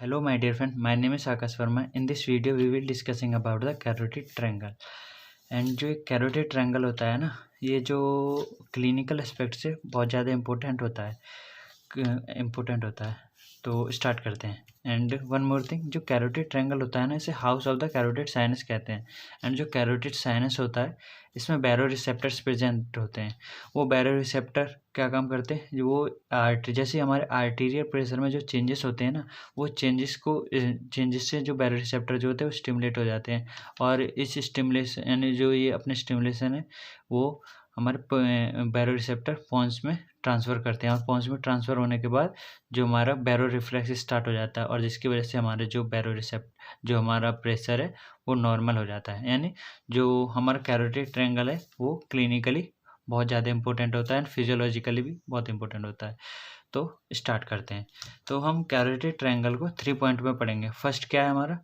Hello my dear friend, my name is Akash Verma. In this video we will discussing about the carotid triangle. And जो एक carotid triangle होता है ना, ये जो clinical aspect से बहुत ज़्यादा इम्पोर्टेंट होता है। तो स्टार्ट करते हैं। एंड वन मोर थिंग, जो कैरोटिड ट्रायंगल होता है ना, इसे house of the carotid sinus कहते हैं। एंड जो कैरोटिड साइनस होता है, इसमें बैरो रिसेप्टर्स प्रेजेंट होते हैं। वो बैरो रिसेप्टर क्या काम करते हैं, जो वो जैसे हमारे आर्टीरियल प्रेशर में जो चेंजेस होते हैं ना, वो चेंजेस से जो बैरो रिसेप्टर जो होते हैं वो स्टिमुलेट हो जाते हैं। और इस स्टिमुलेशन यानी जो ये अपने स्टिमुलेशन है वो हमारे बैरो रिसेप्टर पॉन्स में ट्रांसफ़र करते हैं। और पॉन्स में ट्रांसफ़र होने के बाद जो हमारा बैरो रिफ्लेक्स स्टार्ट हो जाता है, और जिसकी वजह से हमारे जो हमारा प्रेशर है वो नॉर्मल हो जाता है। यानी जो हमारा कैरोटिड ट्रायंगल है वो क्लिनिकली बहुत ज़्यादा इंपॉर्टेंट होता है एंड फिजियोलॉजिकली भी बहुत इंपॉर्टेंट होता है। तो स्टार्ट करते हैं। तो हम कैरोटिड ट्रायंगल को 3 पॉइंट में पढ़ेंगे। फर्स्ट क्या है हमारा,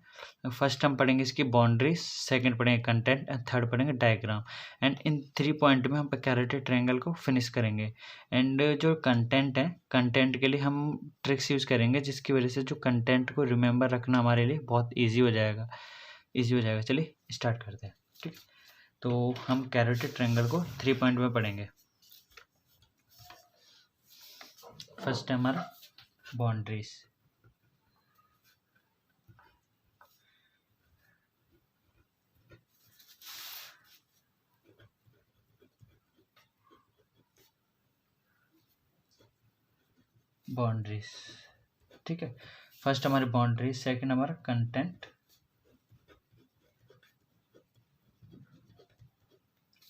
फर्स्ट हम पढ़ेंगे इसकी बाउंड्रीज, सेकंड पढ़ेंगे कंटेंट एंड थर्ड पढ़ेंगे डायग्राम। एंड इन 3 पॉइंट में हम कैरोटिड ट्रायंगल को फिनिश करेंगे। एंड जो कंटेंट है, कंटेंट के लिए हम ट्रिक्स यूज़ करेंगे, जिसकी वजह से जो कंटेंट को रिमेंबर रखना हमारे लिए बहुत ईजी हो जाएगा। चलिए स्टार्ट करते हैं। ठीक, तो हम कैरोटिड ट्रायंगल को 3 पॉइंट में पढ़ेंगे। फर्स्ट है हमारा बाउंड्रीज। बाउंड्रीज, ठीक है। फर्स्ट हमारी बाउंड्रीज, सेकंड हमारा कंटेंट,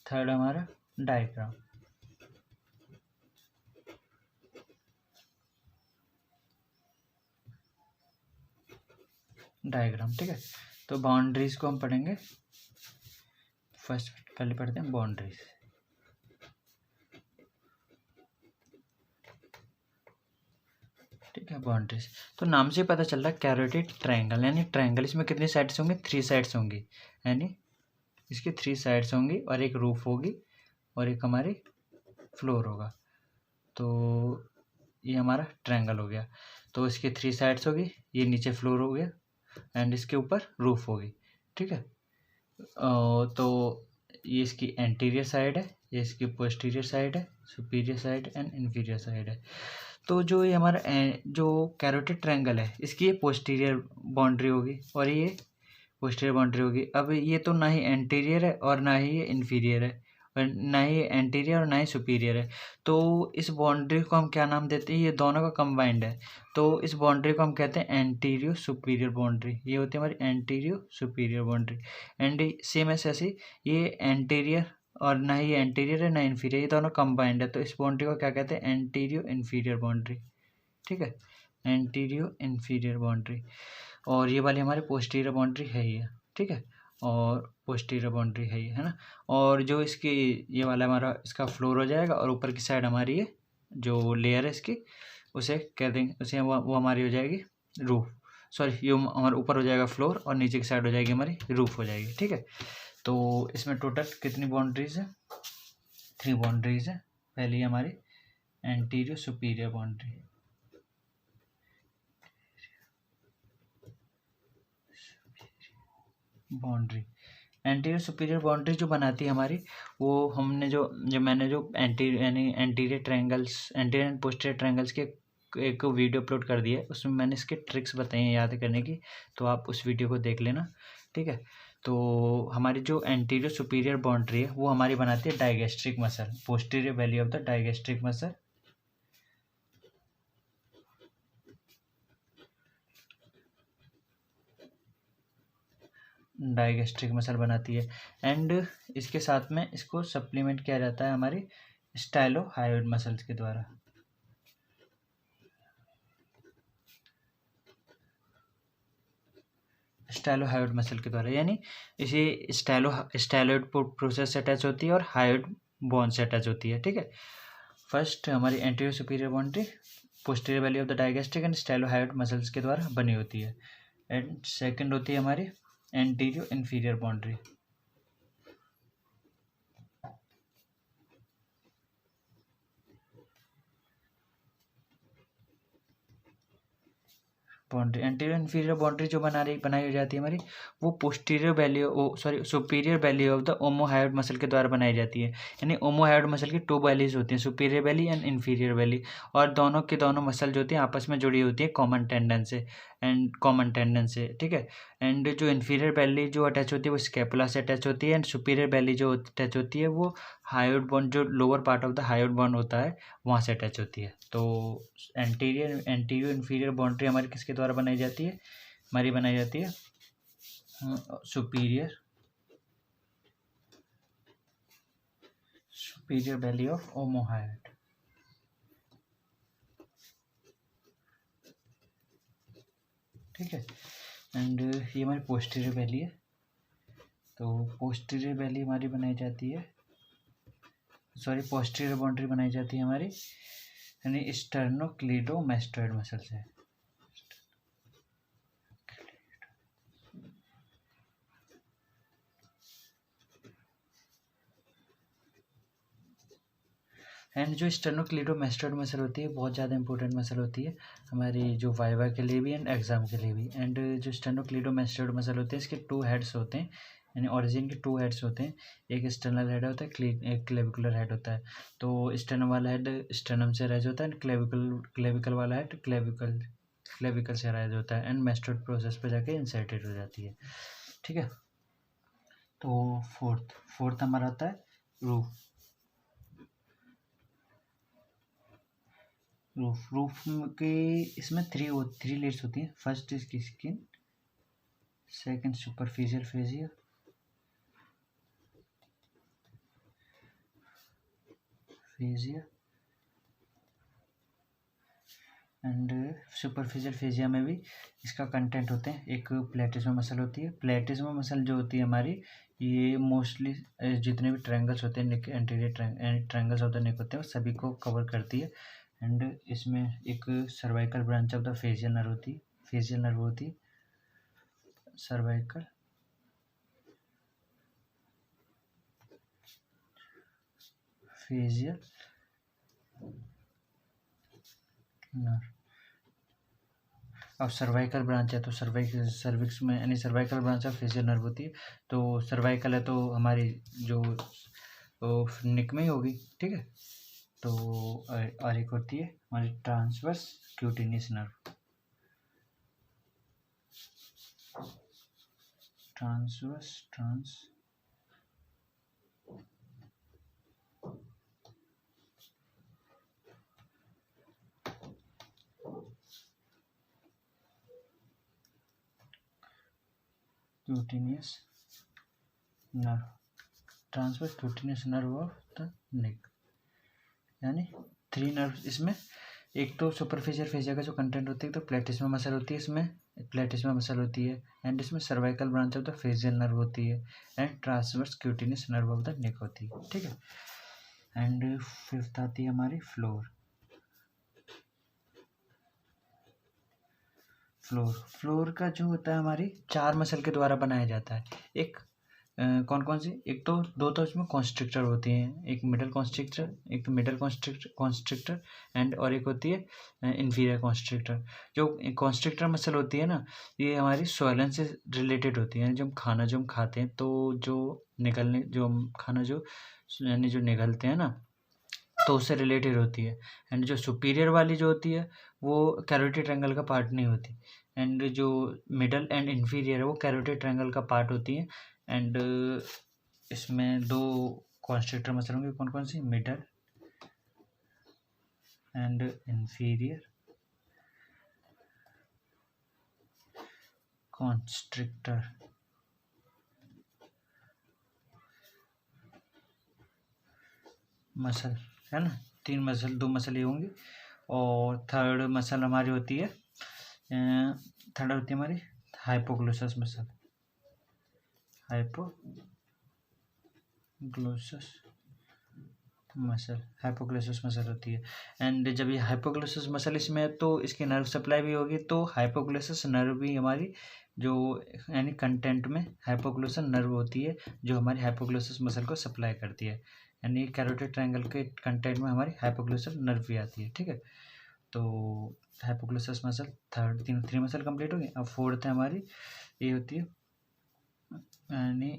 थर्ड हमारा डायग्राम। ठीक है। तो बाउंड्रीज को हम पढ़ेंगे। फर्स्ट पहले पढ़ते हैं बाउंड्रीज। ठीक है, बाउंड्रीज। तो नाम से पता चल रहा है कैरोटिड ट्रायंगल, यानी ट्रायंगल, इसमें कितनी साइड्स होंगी, 3 साइड्स होंगी। यानी इसकी 3 साइड्स होंगी और एक रूफ होगी और एक हमारी फ्लोर होगा। तो ये हमारा ट्रायंगल हो गया। तो इसकी 3 साइड्स होगी, ये नीचे फ्लोर हो गया एंड इसके ऊपर रूफ होगी। ठीक है। तो ये इसकी एंटीरियर साइड है, ये इसकी पोस्टीरियर साइड है, superior side and inferior side है। तो जो ये हमारा जो कैरोटिड ट्रायंगल है, इसकी ये पोस्टीरियर बाउंड्री होगी और ये पोस्टीरियर बाउंड्री होगी। अब ये तो ना ही एंटीरियर है और ना ही ये इन्फीरियर है, और ना ही एंटीरियर और ना ही सुपीरियर है। तो इस बाउंड्री को हम क्या नाम देते हैं, ये दोनों का कंबाइंड है। तो इस बाउंड्री को हम कहते हैं एंटीरियो सुपीरियर बाउंड्री। ये होती है हमारी एंटीरियो सुपीरियर बाउंड्री। एंड सेम ऐसे ये एंटीरियर और ना ही एंटीरियर है ना इन्फीरियर, ये दोनों कंबाइंड है। तो इस बाउंड्री को क्या कहते हैं, एंटीरियो इन्फीरियर बाउंड्री। ठीक है, एंटीरियो इन्फीरियर बाउंड्री। और ये वाली हमारी पोस्टीरियर बाउंड्री है ही है। ठीक है, और पोस्टीरियर बाउंड्री है ही है ना। और जो इसकी ये वाला हमारा इसका फ्लोर हो जाएगा, और ऊपर की साइड हमारी ये जो लेयर है इसकी, उसे कह देंगे, उसे वो हमारी हो जाएगी रूफ। सॉरी, ये हमारे ऊपर हो जाएगा फ्लोर और नीचे की साइड हो जाएगी हमारी रूफ हो जाएगी। ठीक है। तो इसमें टोटल कितनी बाउंड्रीज है, 3 बाउंड्रीज है। पहली हमारी anterior superior boundary, anterior superior boundary जो बनाती है हमारी, वो हमने जो मैंने जो anterior triangles, anterior and posterior triangles के एक वीडियो अपलोड कर दिया है, उसमें मैंने इसके ट्रिक्स बताई हैं याद करने की, तो आप उस वीडियो को देख लेना। ठीक है। तो हमारी जो एंटीरियर सुपीरियर बाउंड्री है वो हमारी बनाती है digastric muscle, posterior belly of the digastric muscle. Digastric muscle बनाती है। एंड इसके साथ में इसको सप्लीमेंट किया जाता है हमारी स्टाइलोहायोइड मसल्स के द्वारा। स्टाइलोहायोइड मसल के द्वारा, यानी इसे स्टाइलोइड प्रोसेस से अटैच होती है और हायोइड बोन से अटैच होती है। ठीक है। फर्स्ट हमारी anterior superior boundary posterior belly of the digastric and स्टाइलोहायोइड muscles के द्वारा बनी होती है। एंड सेकंड होती है हमारी anterior inferior boundary. Boundary, anterior inferior boundary जो बनाई हो जाती है हमारी, वो posterior value superior value of the ओमोहायोइड muscle के द्वारा बनाई जाती है। यानी ओमोहायोइड मसल की 2 वैलीज होती हैं, superior valley and inferior valley, और दोनों की दोनों मसल जो होती हैं आपस में जुड़ी होती है कॉमन टेंडन से, ठीक है। एंड जो इन्फीरियर वैली जो अटैच होती है वो स्कैपुला से अटैच होती है, एंड सुपीरियर वैली जो अटैच होती है वो हायोइड बोन, जो lower part of the hyoid bone होता है वहाँ से अटैच होती है। तो एंटीरियर इन्फीरियर बाउंड्री हमारी किसके द्वारा बनाई जाती है, हमारी बनाई जाती है सुपीरियर वैली ऑफ ओमोहायोइड, ठीक है। एंड ये हमारी पोस्टीरियर वैली है, तो पोस्टीरियर वैली हमारी बनाई जाती है, पोस्टीरियर बाउंड्री बनाई जाती है हमारी यानी स्टर्नोक्लीडोमास्टोइड मसल से। एंड जो स्टर्नोक्लीडोमास्टोइड मसल होती है बहुत ज़्यादा इंपॉर्टेंट मसल होती है हमारी जो वाइवा के लिए भी एंड एग्जाम के लिए भी। एंड जो स्टर्नोक्लीडोमास्टोइड मसल होते हैं इसके 2 हेड्स होते हैं, यानी ओरिजिन के 2 हेड्स होते हैं, एक स्टर्नल हेड होता है, एक क्लेविकुलर हेड होता है। तो स्टर्नम वाला हेड स्टर्नम से राइज होता है, एंड क्लेविकल वाला हेड क्लेविकल से राइज होता है, एंड मास्टोइड प्रोसेस पे जाके इंसर्टेड हो जाती है, ठीक है। तो फोर्थ हमारा आता है रूफ के इसमें 3 लेयर्स होती हैं। फर्स्ट इसकी skin, second superficial fascia, and superficial fascia में भी इसका कंटेंट होते हैं। एक प्लेटिज्मा मसल होती है, प्लेटिज्मा मसल जो होती है हमारी ये मोस्टली जितने भी ट्रायंगल्स होते हैं, एंटीरियर ट्रायंगल्स ऑफ द नेक होते हैं, सभी को कवर करती है। एंड इसमें एक cervical branch of the facial nerve होती है, सर्वाइकल फेजियल नर्व। अब सर्वाइकल ब्रांच है तो सर्विक्स में यानी cervical branch of facial nerve होती है। तो सर्वाइकल है तो हमारी जो नेक में ही होगी, ठीक है। तो और एक होती है हमारी transverse cutaneous nerve, cutaneous nerve of the नेक, यानी 3 नर्व इसमें। एक तो सुपरफिशियल फेजिया का जो कंटेंट होती है तो प्लेटिज्मा मसल होती है, इसमें प्लेटिज्मा मसल होती है, एंड इसमें cervical branch of the facial nerve होती है, and transverse cutaneous nerve of the neck होती है, ठीक है। एंड फिफ्थ आती है हमारी फ्लोर का जो होता है हमारी 4 मसल के द्वारा बनाया जाता है। एक कौन कौन सी, एक तो 2 तो इसमें कॉन्स्ट्रिक्टर होती हैं, एक मिडल कॉन्स्ट्रिक्टर एंड और एक होती है इन्फीरियर कॉन्स्ट्रिक्टर। जो कॉन्स्ट्रिक्टर मसल होती है ना, ये हमारी स्वैलन से रिलेटेड होती है, जब हम खाते हैं तो जो यानी जो निगलते हैं ना तो उससे रिलेटेड होती है। एंड जो सुपीरियर वाली जो होती है वो कैरोटिड ट्रायंगल का पार्ट नहीं होती, एंड जो मिडल एंड इन्फीरियर है वो कैरोटिड ट्रायंगल का पार्ट होती है। एंड इसमें 2 कॉन्स्ट्रिक्टर मसल होंगे, कौन कौन सी, middle and inferior constrictor muscle है ना। 2 मसल ये होंगी, और थर्ड मसल हमारी होती है हमारी हाइपोग्लोसस मसल होती है। एंड जब ये हाइपोग्लोसस मसल इसमें है तो इसकी नर्व सप्लाई भी होगी, तो हाइपोग्लोसस नर्व भी हमारी जो यानी कंटेंट में हाइपोग्लोसस नर्व होती है जो हमारी हाइपोग्लोसस मसल को सप्लाई करती है, यानी कैरोटिड ट्रायंगल के कंटेंट में हमारी हाइपोग्लोसस नर्व भी आती है, ठीक है। तो hypoglossus muscle, third, three muscle complete हो गई। अब फोर्थ है हमारी, ये होती है यानी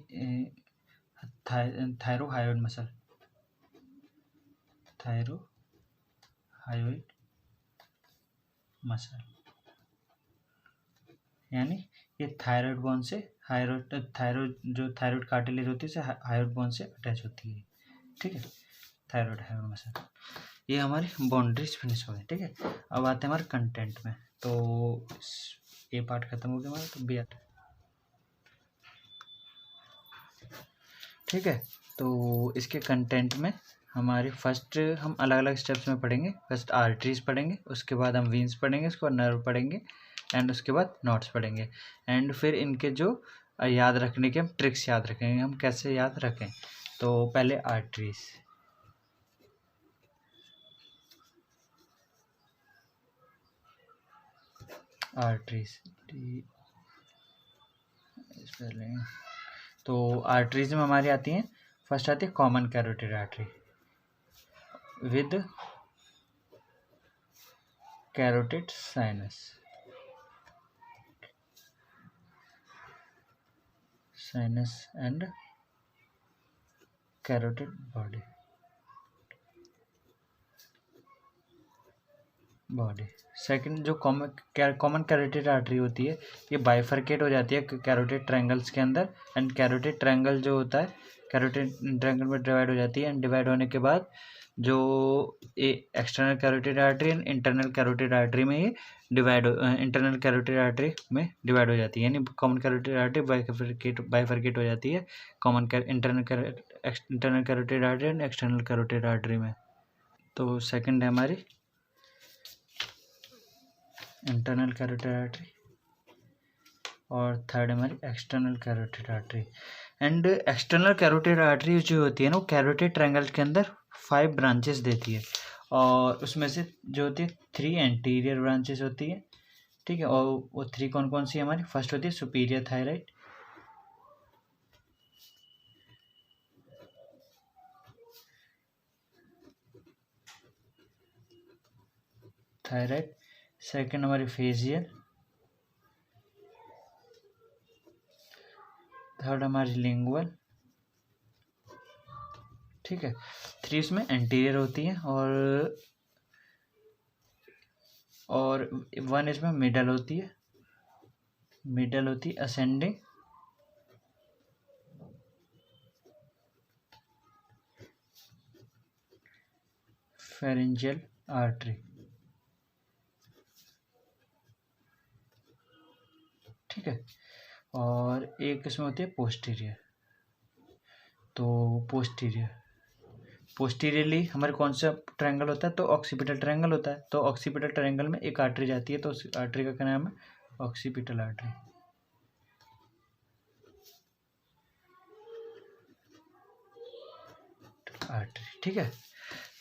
थायरोहायोइड मसल, थायरोहायोइड मसल, यानी ये थायराइड बोन से जो थायराइड कार्टिलेज होती है हायोइड बोन से अटैच होती है। ठीक है, थायराइड हायोइड मसल। ये हमारी बाउंड्रीज फिनिश हो गई। ठीक है, अब आते हैं हमारे कंटेंट में। तो ये पार्ट खत्म हो गया हमारा, तो बी आता है। ठीक है, तो इसके कंटेंट में हमारे फर्स्ट हम अलग अलग स्टेप्स में पढ़ेंगे। फर्स्ट आर्टरीज पढ़ेंगे, उसके बाद हम वीन्स पढ़ेंगे, उसके बाद नर्व पढ़ेंगे, एंड उसके बाद नॉट्स पढ़ेंगे। एंड फिर इनके जो याद रखने के हम ट्रिक्स याद रखेंगे, हम कैसे याद रखें। तो पहले आर्टरीज, तो आर्टरीज में हमारी आती हैं, फर्स्ट आती है common carotid artery with carotid sinus and carotid body. Second जो कॉमन कैरोटिड आर्टरी होती है, ये बाइफरकेट हो जाती है कैरोटिड ट्रायंगल्स के अंदर। एंड कैरोटिड ट्रायंगल जो होता है, कैरोटिड ट्रायंगल में डिवाइड हो जाती है। एंड डिवाइड होने के बाद जो external carotid artery and internal carotid artery में ये इंटरनल कैरोटिड आर्टरी में डिवाइड हो जाती है, यानी कॉमन कैरोटिड आर्टरी बाइफरकेट हो जाती है internal carotid artery and external carotid artery में। तो सेकंड है हमारी इंटरनल कैरोटिड आर्टरी और थर्ड हमारी external carotid artery. And external carotid artery जो होती है ना, वो कैरोटिड ट्रायंगल के अंदर 5 ब्रांचेस देती है, और उसमें से जो होती है 3 एंटीरियर ब्रांचेस होती है। ठीक है, और वो 3 कौन कौन सी हमारी, फर्स्ट होती है सुपीरियर थायराइड, सेकंड हमारी फेजियल, थर्ड हमारी लिंगुअल। ठीक है, 3 इसमें एंटीरियर होती हैं, और 1 इसमें मिडल होती है, असेंडिंग फेरेंजियल आर्टरी। ठीक है, और एक इसमें होती है पोस्टीरियर। तो पोस्टीरियरली हमारे कौन सा ट्रायंगल होता है, तो ऑक्सीपिटल ट्रायंगल होता है। तो ऑक्सीपिटल ट्रायंगल में एक आर्टरी जाती है, तो उस आर्टरी का क्या नाम है, ऑक्सीपिटल आर्टरी। ठीक है,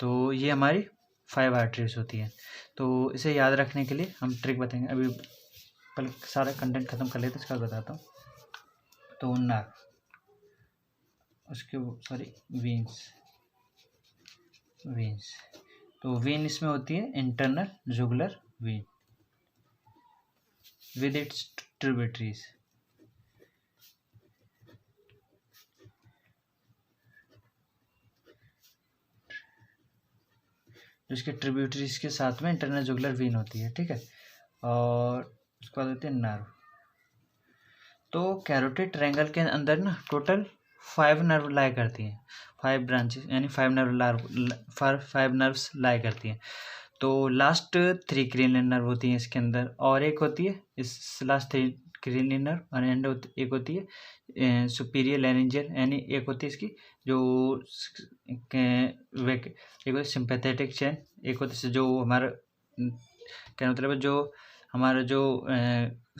तो ये हमारी 5 आर्टरीज होती हैं। तो इसे याद रखने के लिए हम ट्रिक बताएंगे। अभी पहले सारा कंटेंट खत्म कर लेते हैं, इसका बताता हूँ। तो नर्व, उसके वीन्स, तो वीन इसमें होती है internal jugular vein with its tributaries, जिसके ट्रिब्यूटरीज के साथ में इंटरनल जुगुलर वीन होती है। ठीक है, और उसके बाद होती है नर्व। तो कैरोटिड ट्रायंगल के अंदर ना टोटल 5 नर्व लाई करती हैं, 5 ब्रांचेस, यानी 5 नर्व्स लाई करती हैं। तो लास्ट 3 क्रेनियल नर्व होती हैं इसके अंदर, और एक होती है इस लास्ट 3 क्रेनियल नर्व, और एक होती है सुपीरियर लैरिंजियल, यानी एक होती है इसकी जो एक होती सिंपैथेटिक चेन, एक होती है जो हमारा क्या मतलब है, जो हमारा जो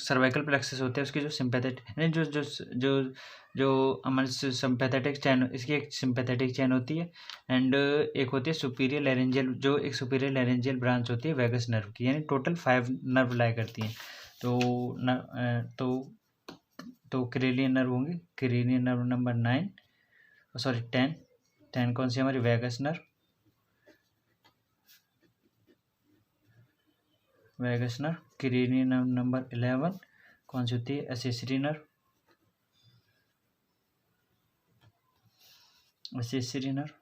सर्वाइकल प्लेक्सस होते हैं उसकी जो सिंपैथेटिक, यानी जो जो जो जो हमारे सिंपैथेटिक चैन, इसकी एक सिंपैथेटिक चैन होती है। एंड एक होती है सुपीरियर लैरेंजियल, जो एक सुपीरियर लैरेंजियल ब्रांच होती है वेगस नर्व की, यानी टोटल 5 नर्व लाई करती हैं। तो क्रेनियल नर्व होंगी, क्रेनियल नर्व नंबर 10 कौन सी हमारी vagus nerve, vagus nerve. Cranial nerve number 11 कौन सी होती है? Accessory nerve. Accessory nerve.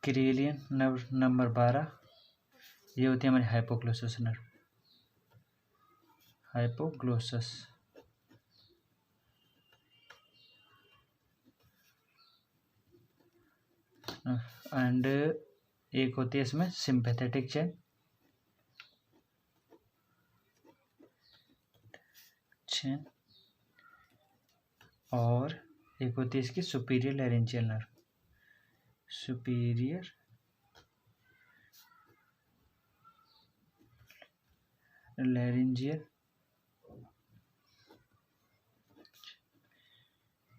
Cranial nerve number 12 ये होती है हमारी हाइपोग्लोसस नर्व। हाइपोग्लोसस। एंड एक होती है इसमें सिंपैथेटिक चेन और एक होती है इसकी superior laryngeal nerve. Superior laryngeal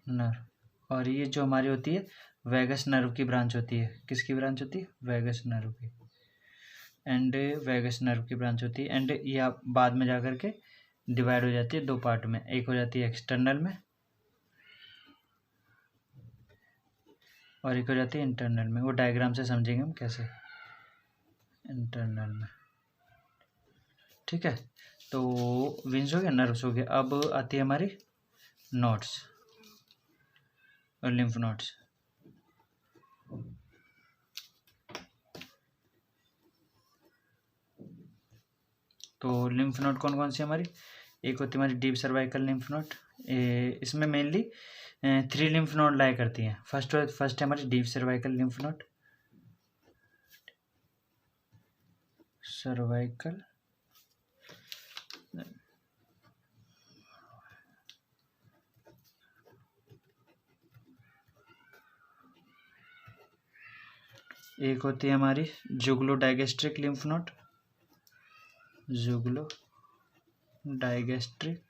nerve. और ये जो हमारी होती है वैगस नर्व की ब्रांच होती है। किसकी ब्रांच होती है? वैगस नर्व की। एंड वैगस नर्व की ब्रांच होती है एंड ये आप बाद में जा कर के डिवाइड हो जाती है दो पार्ट में। एक हो जाती है एक्सटर्नल में और एक हो जाती है इंटरनल में। वो डायग्राम से समझेंगे हम कैसे। इंटरनल में, ठीक है। तो विंस हो गया, नर्व्स हो गया। अब आती है हमारी नोड्स और लिम्फ नोड्स। तो लिम्फ नोड कौन कौन सी हमारी? एक होती है हमारी डीप सर्वाइकल लिम्फ नोड। इसमें मेनली 3 लिम्फ नोड लाया करती हैं। फर्स्ट है हमारी deep cervical lymph node. Cervical एक होती है हमारी jugulo digastric lymph node. Jugulo digastric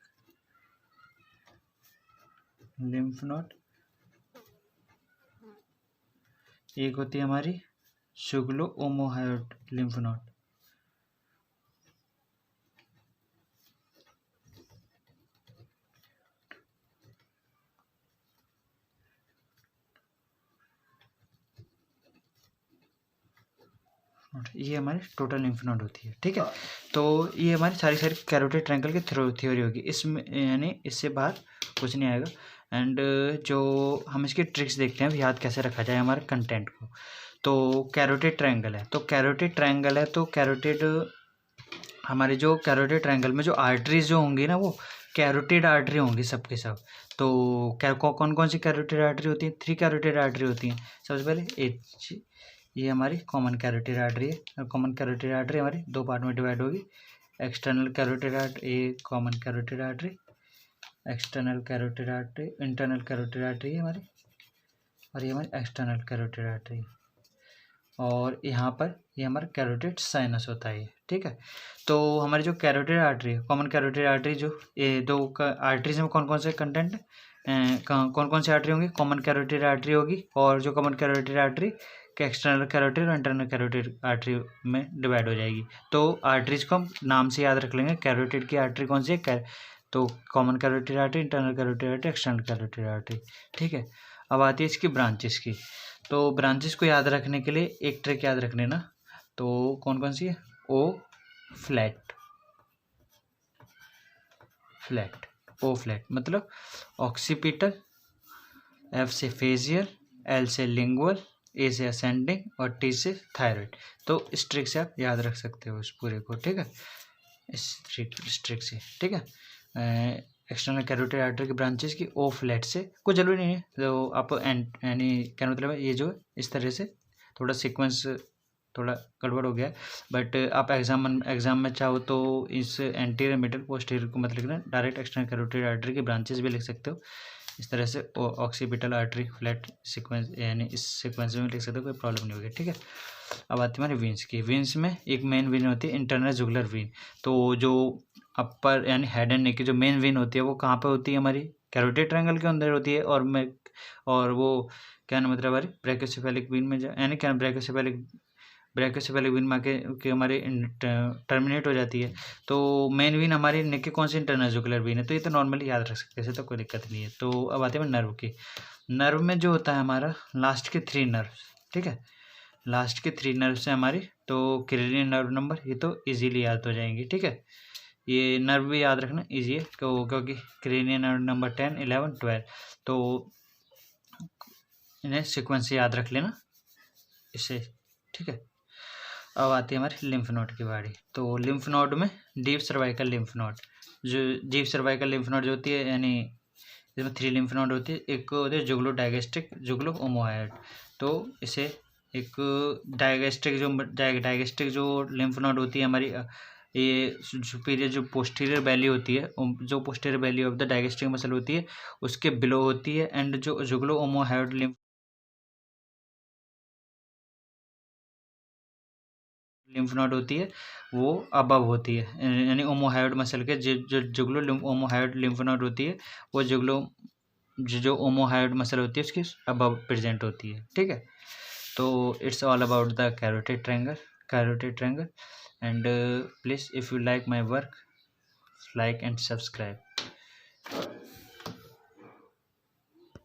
lymph node. एक होती है हमारी जुगलो ओमोहायोड लिम्फ नोड। ये हमारी टोटल लिम्फ नोड होती है, ठीक है। तो ये हमारी सारी कैरोटिड ट्रायंगल की थ्योरी होगी। इसमें यानी इससे बाहर कुछ नहीं आएगा। एंड जो हम इसकी ट्रिक्स देखते हैं याद कैसे रखा जाए हमारे कंटेंट को। तो कैरोटिड ट्रायंगल है, तो कैरोटिड ट्रायंगल है तो कैरोटिड हमारे जो कैरोटिड ट्रायंगल में जो आर्टरीज जो होंगी ना वो कैरोटिड आर्टरी होंगी सबके सब। तो कौन कौन सी कैरोटिड आर्टरी होती है? 3 कैरोटिड आर्टरी होती हैं। सबसे पहले ये हमारी कॉमन कैरोटिड आर्टरी है। और कॉमन कैरोटिड आर्टरी हमारी 2 पार्ट में डिवाइड होगी। एक्सटर्नल कैरोटिड आर्टरी, ये common carotid artery, external carotid artery, internal carotid artery है हमारी, और ये हमारी एक्सटर्नल कैरोटिड आर्टरी। और यहाँ पर ये हमारा कैरोटिड साइनस होता है, ठीक है। तो हमारी जो कैरोटिड आर्टरी है, कॉमन कैरोटिड आर्टरी, जो ये 2 आर्टरीज में कौन कौन से कंटेंट कौन कौन सी आर्टरी होंगी? कॉमन कैरोटिड आर्टरी होगी। और जो कॉमन कैरोटिड आर्टरी के एक्सटर्नल कैरोटिड और इंटरनल कैरोटिड आर्टरी में डिवाइड हो जाएगी। तो आर्टरीज को हम नाम से याद रख लेंगे। कैरोटिड की आर्टरी कौन सी है? तो common carotid artery, internal carotid artery, external carotid artery, ठीक है। अब आती है इसकी ब्रांचेस की। तो ब्रांचेस को याद रखने के लिए एक ट्रिक याद रख लेना। तो कौन कौन सी है? ओ फ्लैट, ओ फ्लैट मतलब ऑक्सीपिटल, एफ से फेजियल, एल से लिंगुअल, ए से असेंडिंग और टी से थायराइड। तो इस ट्रिक से आप याद रख सकते हो इस पूरे को, ठीक है। इस ट्रिक से, ठीक है। एक्सटर्नल कैरोटिड आर्टरी की ब्रांचेस की ओ फ्लैट से कुछ जरूरी नहीं है। तो आप यानी क्या मतलब है, ये जो इस तरह से थोड़ा सीक्वेंस थोड़ा गड़बड़ हो गया, बट आप एग्जाम में चाहो तो इस एंटीरियर मिडल पोस्टीरियर को मतलब लिखना, डायरेक्ट एक्सटर्नल कैरोटिड आर्टरी की ब्रांचेस भी लिख सकते हो इस तरह से। ऑक्सीपिटल आर्टरी फ्लैट सीक्वेंस यानी इस सीक्वेंस में लिख सकते हो, कोई प्रॉब्लम नहीं होगी, ठीक है। अब आती है हमारी वीन्स की। वीन्स में एक मेन वीन होती है इंटरनल जुगुलर वीन। तो जो अपर यानी हेड एंड नेक की जो मेन वीन होती है वो कहाँ पे होती है? हमारी कैरोटिड ट्रायंगल के अंदर होती है। और वो क्या ना मतलब हमारी ब्रैकियोसेफेलिक वीन में यानी क्या ब्रैकियोसेफेलिक वीन में के हमारी टर्मिनेट हो जाती है। तो मेन वीन हमारी नेक की कौन सी? इंटरनल जुगुलर वीन है। तो ये तो नॉर्मली याद रख सकते हैं, तो कोई दिक्कत नहीं है। तो अब आते हैं नर्व की। नर्व में जो होता है हमारा लास्ट के 3 नर्व, ठीक है। लास्ट के 3 नर्व से हमारी तो क्रेनियल नर्व नंबर ये तो इजीली याद हो जाएंगी, ठीक है। ये नर्व भी याद रखना इजी है क्योंकि क्रेनियल नर्व नंबर 10, 11, 12 तो इन्हें सीक्वेंस से याद रख लेना इससे, ठीक है। अब आती है हमारी लिम्फ नोड की बारी। तो लिम्फ नोड में डीप सर्वाइकल लिम्फ नोड, जो डीप सर्वाइकल लिम्फ नोड जो होती है यानी इसमें 3 लिम्फ नोड होती है। एक होती है जुगलो डायगेस्ट्रिक, जुगलो ओमोहायड। तो इसे एक डायगेस्ट्रिक जो लिम्फ नोड होती है हमारी, ये सुपीरियर जो पोस्टीरियर वैली होती है, जो posterior belly of the digastric muscle होती है उसके बिलो होती है। एंड जो जुगलो ओमोहायड लिम्फ नोड होती है वो अबव होती है, यानी ओमोहायड मसल के जो जुगलो ओमोहायड लिम्फ नोड होती है वो जुगलो जो ओमोहायड मसल होती है उसकी अबव प्रेजेंट होती है, ठीक है। तो it's all about the carotid triangle and please if you like my work, like and subscribe.